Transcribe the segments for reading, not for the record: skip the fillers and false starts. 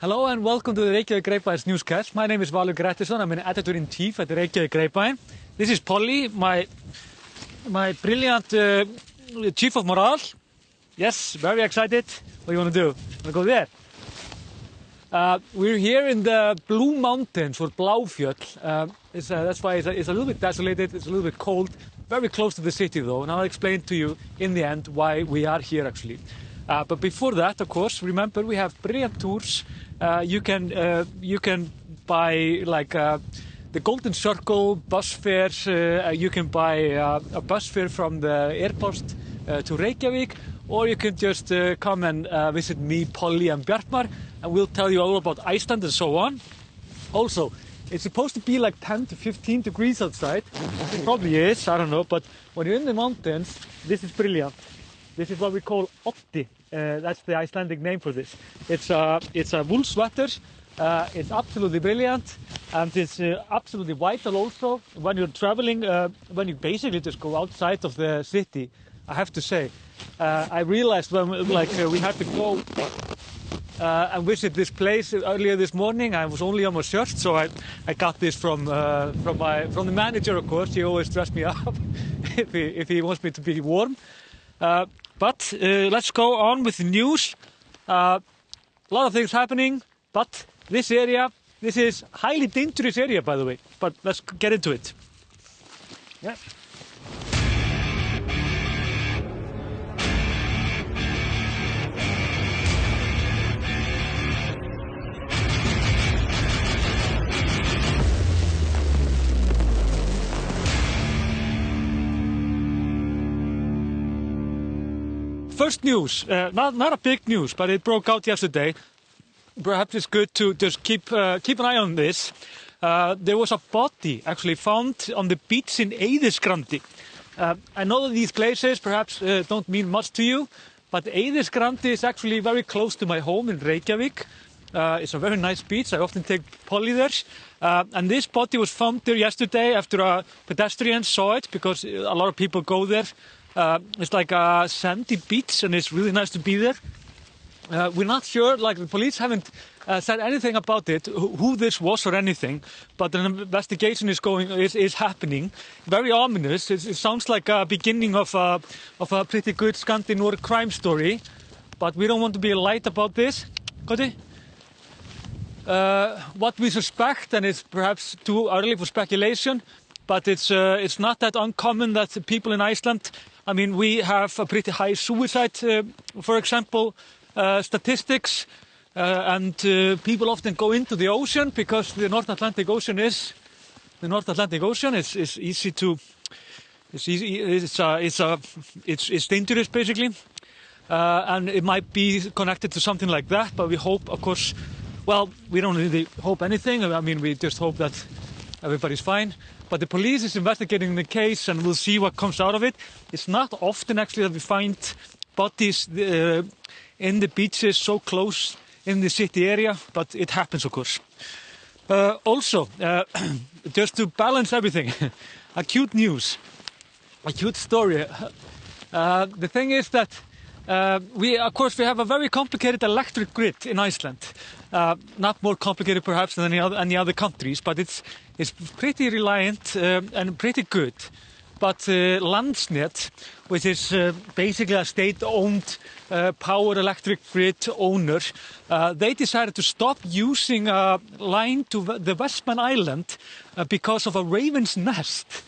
Hello and welcome to the RVK Newscast. My name is Valur Grettisson. I'm an editor-in-chief at the Reykjavík. This is Polly, my brilliant chief of morale. Yes, very excited. What do you want to do? Want to go there? We're here in the Blue Mountains, or Bláfjall. That's why it's a little bit desolated. It's a little bit cold. Very close to the city, though. And I'll explain to you in the end why we are here, actually. But before that, of course, remember we have brilliant tours. You can buy like the Golden Circle bus fares. You can buy a bus fare from the airport to Reykjavík, or you can just come and visit me, Polly, and Bjartmar, and we'll tell you all about Iceland and so on. Also, it's supposed to be like 10 to 15 degrees outside. It probably is, I don't know, but when you're in the mountains, this is brilliant. This is what we call otti. That's the Icelandic name for this. It's a wool sweater. It's absolutely brilliant, and it's absolutely vital also when you're traveling. When you basically just go outside of the city, I have to say, I realized when we had to go and visit this place earlier this morning. I was only on my shirt, so I got this from the manager. Of course, he always dressed me up if he wants me to be warm. But let's go on with the news. A lot of things happening, but this is highly dangerous area, by the way. But let's get into it. Yeah. First news, not a big news, but it broke out yesterday. Perhaps it's good to just keep an eye on this. There was a body actually found on the beach in Eiðsgrandi. I know that these places perhaps don't mean much to you, but Eiðsgrandi is actually very close to my home in Reykjavík. It's a very nice beach. I often take Polly there. And this body was found there yesterday after a pedestrian saw it, because a lot of people go there. It's like a sandy beach, and it's really nice to be there. We're not sure, like the police haven't said anything about it, who this was or anything, but an investigation is happening. Very ominous. It sounds like a beginning of a pretty good Scandinavian crime story, but we don't want to be light about this. Cody? What we suspect, and it's perhaps too early for speculation, but it's not that uncommon that people in Iceland, I mean, we have a pretty high suicide, for example, statistics, and people often go into the ocean because the North Atlantic Ocean is easy to, it's dangerous basically, and it might be connected to something like that. But we hope, of course, well, we don't really hope anything. I mean, we just hope that everybody's fine. But the police is investigating the case, and we'll see what comes out of it. It's not often, actually, that we find bodies in the beaches so close in the city area, but it happens, of course. Also, just to balance everything, a cute news, a cute story. The thing is that we have a very complicated electric grid in Iceland. Not more complicated perhaps than any other countries, but it's pretty reliant and pretty good. But Landsnet, which is basically a state-owned power electric grid owner, they decided to stop using a line to the Westman Island because of a raven's nest.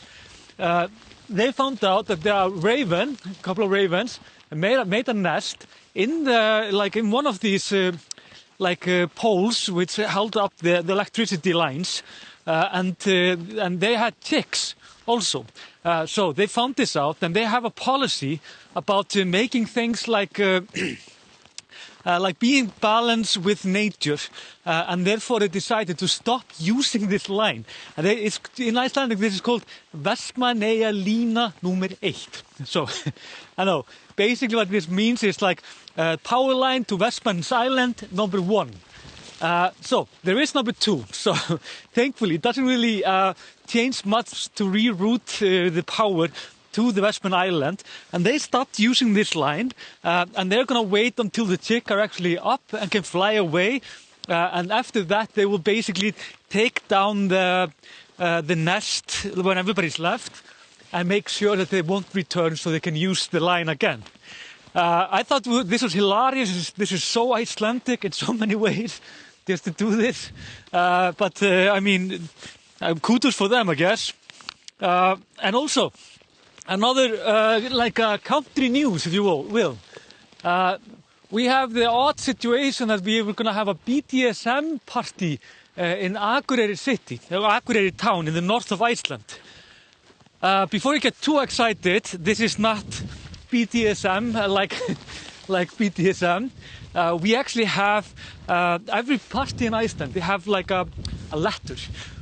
They found out that there are a couple of ravens, made a nest in one of these poles which held up the electricity lines, and they had chicks also. So they found this out, and they have a policy about making things like being balanced with nature, and therefore they decided to stop using this line. And in Icelandic this is called Vestmannaeyja lína númer 1. So I know basically what this means is like power line to Westman's Island number 1. So there is number 2. So thankfully it doesn't really change much to reroute the power to the Westman Island, and they stopped using this line, and they're going to wait until the chick are actually up and can fly away and after that they will basically take down the nest when everybody's left and make sure that they won't return so they can use the line again. I thought this was hilarious. This is so Icelandic in so many ways, just to do this. But I mean, kudos for them, I guess. And also, another country news, if you will. We have the odd situation that we were going to have a BDSM party in Akureyri city, or Akureyri town in the north of Iceland. Before you get too excited, this is not BDSM like BDSM. We actually have every party in Iceland. They have like a letter.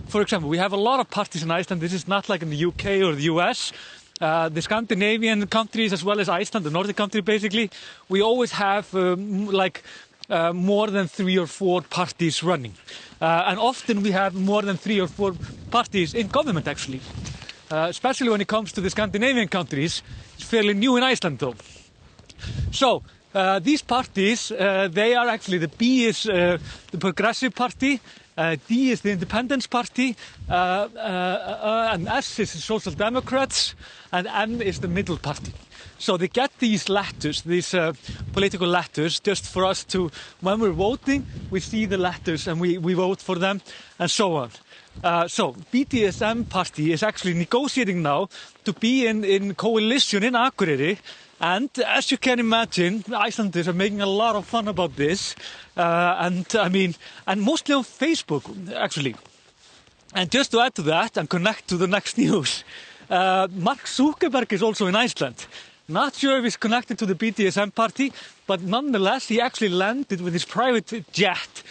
For example, we have a lot of parties in Iceland. This is not like in the UK or the US. The Scandinavian countries as well as Iceland, the Nordic country basically, we always have more than 3 or 4 parties running. And often we have more than 3 or 4 parties in government actually. Especially when it comes to the Scandinavian countries. It's fairly new in Iceland though. So these parties, they are actually, the B is the Progressive Party, D is the Independence Party, and S is the Social Democrats, and M is the Middle Party. So they get these letters, these political letters, just for us to, when we're voting, we see the letters and we vote for them, and so on. So BDSM party is actually negotiating now to be in coalition in Akureyri, and as you can imagine, Icelanders are making a lot of fun about this, and mostly on Facebook actually. And just to add to that and connect to the next news, Mark Zuckerberg is also in Iceland. Not sure if he's connected to the BDSM party, but nonetheless he actually landed with his private jet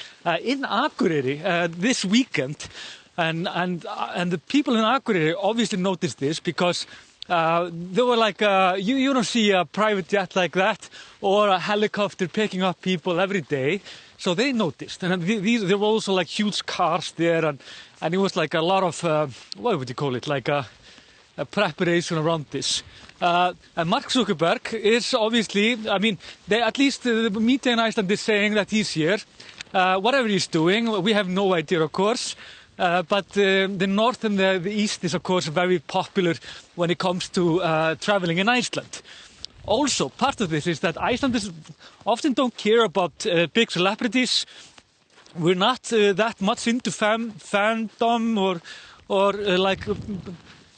in Akureyri this weekend. And the people in Akureyri obviously noticed this because they were like, you don't see a private jet like that or a helicopter picking up people every day. So they noticed. And there were also like huge cars there, and it was like a lot of, what would you call it, like a preparation around this. And Mark Zuckerberg is obviously, I mean, at least the media in Iceland is saying that he's here. Whatever he's doing, we have no idea, of course. But the north and the east is, of course, very popular when it comes to traveling in Iceland. Also, part of this is that Icelanders often don't care about big celebrities. We're not that much into fandom or like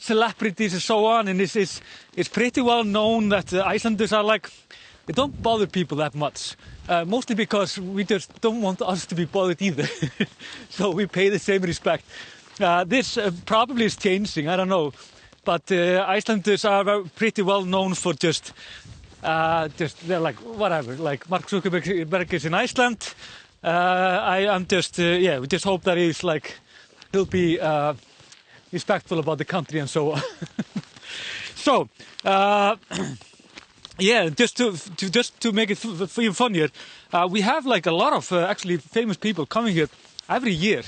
celebrities and so on. And it's pretty well known that Icelanders are like, they don't bother people that much. Mostly because we just don't want us to be bothered either. So we pay the same respect. This probably is changing, I don't know. But Icelanders are pretty well known for just they're like, whatever. Like Mark Zuckerberg is in Iceland. I'm just, we just hope that he'll be respectful about the country and so on. So, yeah, just to make it even funnier, we have like a lot of actually famous people coming here every year.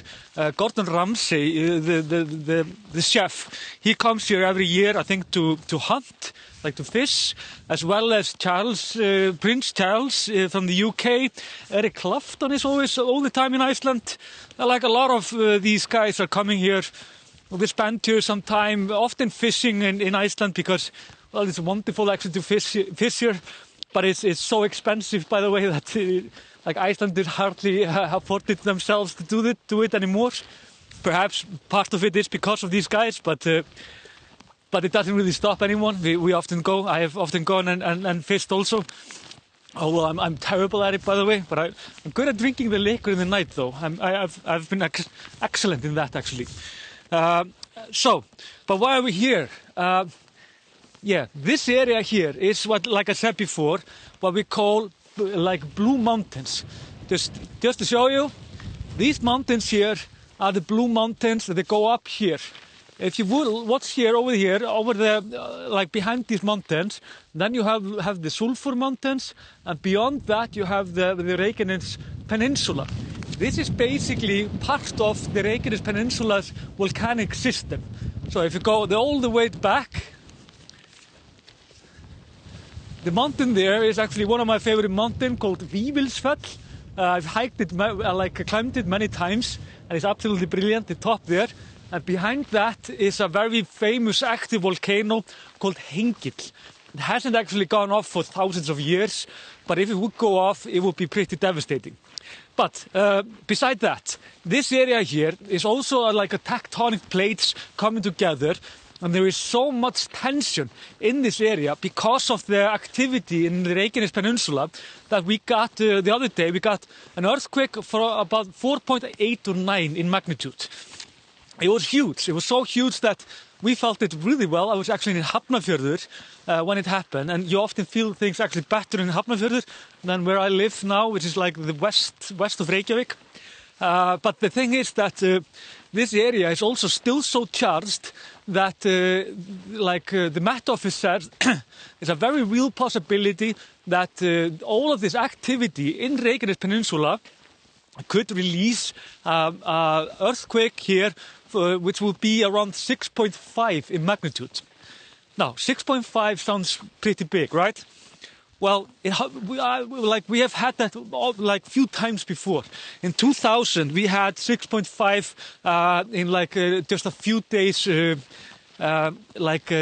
Gordon Ramsay, the chef, he comes here every year, I think, to hunt, like to fish, as well as Prince Charles from the UK. Eric Clapton is always all the time in Iceland. Like a lot of these guys are coming here. We spend here some time, often fishing in Iceland because, well, it's wonderful actually to fish here, but it's so expensive, by the way, that like Icelanders hardly afford it themselves to do it anymore. Perhaps part of it is because of these guys, but it doesn't really stop anyone. We often go. I have often gone and fished also. Although I'm terrible at it, by the way, but I'm good at drinking the liquor in the night, though. I've been excellent in that actually. But why are we here? Yeah, this area here is what, like I said before, what we call like Blue Mountains. Just to show you, these mountains here are the Blue Mountains that go up here. If you would watch here, over the like behind these mountains, then you have the Sulphur Mountains, and beyond that you have the Reykjanes Peninsula. This is basically part of the Reykjanes Peninsula's volcanic system. So if you go all the way back, the mountain there is actually one of my favorite mountains called Vífilsfell, I've hiked it, climbed it many times, and it's absolutely brilliant, the top there. And behind that is a very famous active volcano called Hengill. It hasn't actually gone off for thousands of years, but if it would go off, it would be pretty devastating. But beside that, this area here is also like a tectonic plates coming together, and there is so much tension in this area because of the activity in the Reykjanes Peninsula that we got, the other day, we got an earthquake for about 4.8 or 9 in magnitude. It was huge. It was so huge that we felt it really well. I was actually in Hafnarfjörður when it happened, and you often feel things actually better in Hafnarfjörður than where I live now, which is like the west of Reykjavík. But the thing is that this area is also still so charged that, the Met Office says, there's a very real possibility that all of this activity in Reykjanes Peninsula could release earthquake here, which will be around 6.5 in magnitude. Now, 6.5 sounds pretty big, right? Well, we have had that few times before. In 2000, we had 6.5 in just a few days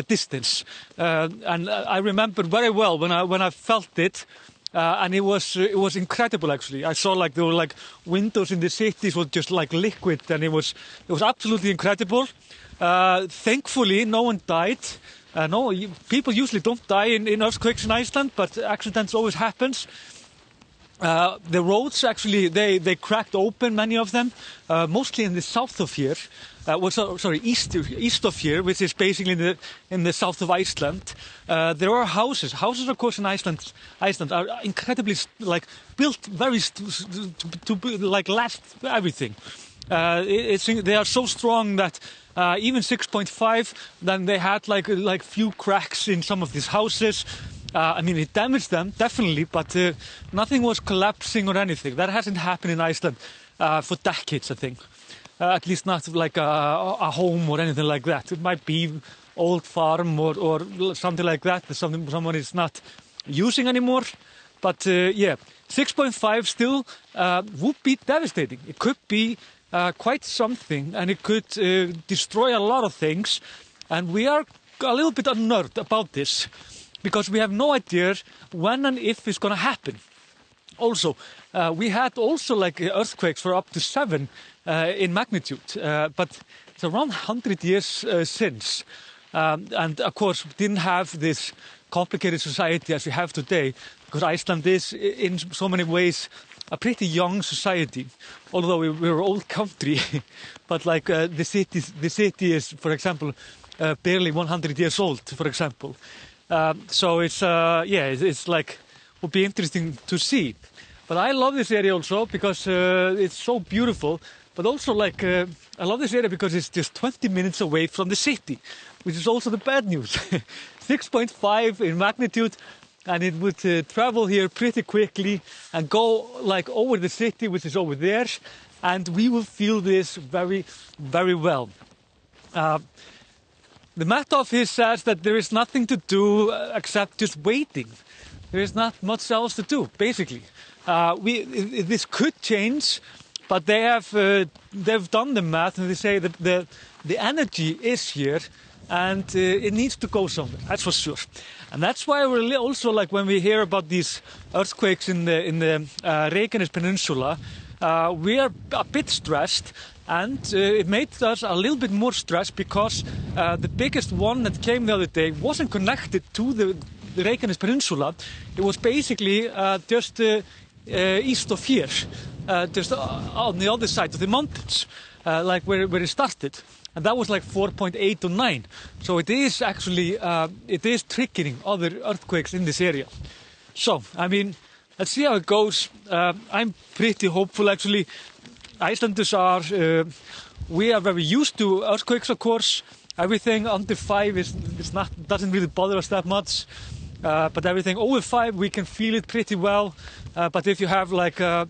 distance. And I remember very well when I felt it. And it was incredible, actually. I saw there were windows in the cities were just liquid, and it was absolutely incredible. Thankfully, no one died. People usually don't die in earthquakes in Iceland, but accidents always happens. The roads actually they cracked open, many of them, mostly in the south of here. East of here, which is basically in the south of Iceland. There are houses. Houses, of course, in Iceland are incredibly built very to last everything. They are so strong that even 6.5, then they had few cracks in some of these houses. I mean, it damaged them definitely, but nothing was collapsing or anything. That hasn't happened in Iceland for decades, I think. At least not a home or anything like that. It might be old farm or something like that someone is not using anymore. But 6.5 still would be devastating. It could be quite something, and it could destroy a lot of things. And we are a little bit unnerved about this because we have no idea when and if it's going to happen. Also, we had also earthquakes for up to 7 in magnitude, but it's around 100 years since. And of course, we didn't have this complicated society as we have today, because Iceland is in so many ways a pretty young society, although we're an old country. But the city is, for example, barely 100 years old, for example. So it's would be interesting to see. But I love this area also because it's so beautiful. But also I love this area because it's just 20 minutes away from the city, which is also the bad news. 6.5 in magnitude, and it would travel here pretty quickly and go over the city, which is over there, and we will feel this very, very well. The Met Office says that there is nothing to do except just waiting. There is not much else to do, basically. This could change, but they've done the math, and they say that the energy is here, and it needs to go somewhere. That's for sure. And that's why we're also when we hear about these earthquakes in the Reykjanes Peninsula, we are a bit stressed. And it made us a little bit more stressed because the biggest one that came the other day wasn't connected to the Reykjanes Peninsula. It was basically just east of here, just on the other side of the mountains, where it started. And that was 4.8 or 9. So it is actually, it is triggering other earthquakes in this area. So, I mean, let's see how it goes. I'm pretty hopeful, actually. Icelanders we are very used to earthquakes, of course. Everything under 5 doesn't really bother us that much. But everything over 5, we can feel it pretty well. But if you have a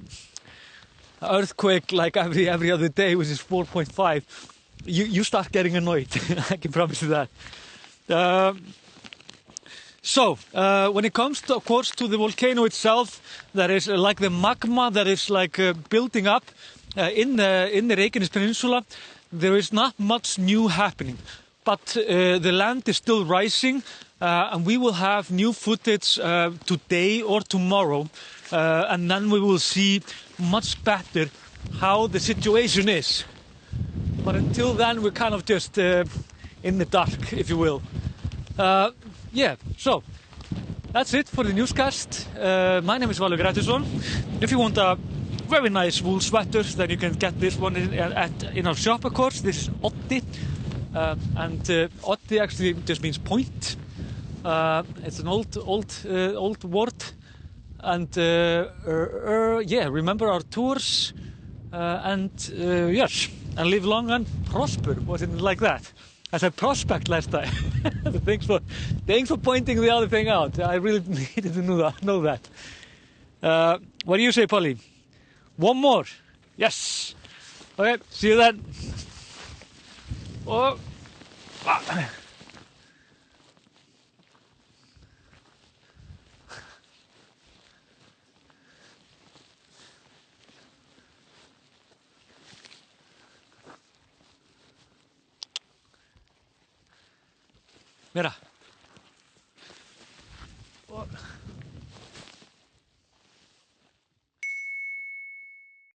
earthquake every other day, which is 4.5, you start getting annoyed. I can promise you that. So, when it comes, to, of course, to the volcano itself, that is like the magma that is like building up in the Reykjanes Peninsula, there is not much new happening. But the land is still rising, and we will have new footage today or tomorrow, and then we will see much better how the situation is. But until then, we're kind of just in the dark, if you will. Yeah, so that's it for the newscast. My name is Valur Grettisson. If you want a very nice wool sweater, then you can get this one in our shop, of course. This is Oddi, and Oddi actually just means point. It's an old word, and yeah, remember our tours, and yes, and live long and prosper. Wasn't it like that? I said prospect last time. Thanks for pointing the other thing out. I really needed to know that. What do you say, Polly? One more? Yes. Okay, see you then. Oh. Ah. Mira. Oh.